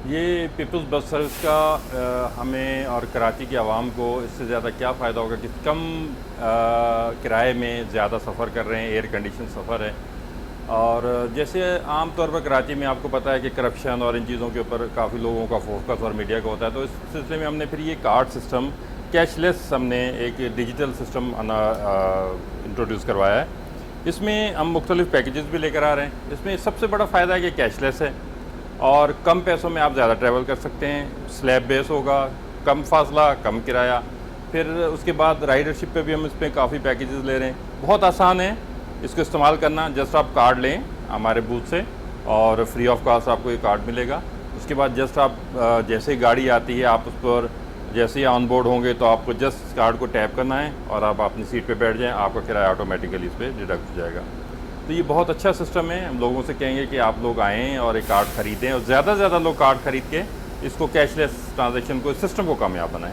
ये peoples bus service का हमें और कराची की आवाम को इससे ज़्यादा क्या फ़ायदा होगा कि कम किराए में ज़्यादा सफ़र कर रहे हैं, एयर कंडीशन सफ़र है। और जैसे आम तौर पर कराची में आपको पता है कि करप्शन और इन चीज़ों के ऊपर काफ़ी लोगों का फोकस और मीडिया का होता है, तो इस सिलसिले में हमने फिर ये कार्ड सिस्टम, कैशलेस हमने एक डिजिटल सिस्टम इंट्रोड्यूस करवाया है। इसमें हम मुख्तलिफ़ पैकेजेस भी लेकर आ रहे हैं। इसमें सबसे बड़ा फ़ायदा है कि कैशलेस है और कम पैसों में आप ज़्यादा ट्रैवल कर सकते हैं। स्लैब बेस होगा, कम फासला, कम किराया। फिर उसके बाद राइडरशिप पे भी हम इस पर काफ़ी पैकेजेस ले रहे हैं। बहुत आसान है इसको इस्तेमाल करना। जस्ट आप कार्ड लें हमारे बूथ से और फ्री ऑफ कॉस्ट आपको ये कार्ड मिलेगा। उसके बाद जस्ट आप जैसे ही गाड़ी आती है आप उस पर जैसे ही ऑन बोर्ड होंगे तो आपको जस्ट कार्ड को टैप करना है और आप अपनी सीट पे बैठ जाएं, आपका किराया ऑटोमेटिकली इस पर डिडक्ट हो जाएगा। तो ये बहुत अच्छा सिस्टम है। हम लोगों से कहेंगे कि आप लोग आएँ और एक कार्ड ख़रीदें और ज़्यादा से ज़्यादा लोग कार्ड ख़रीद के इसको कैशलेस ट्रांजैक्शन को, इस सिस्टम को कामयाब बनाएं।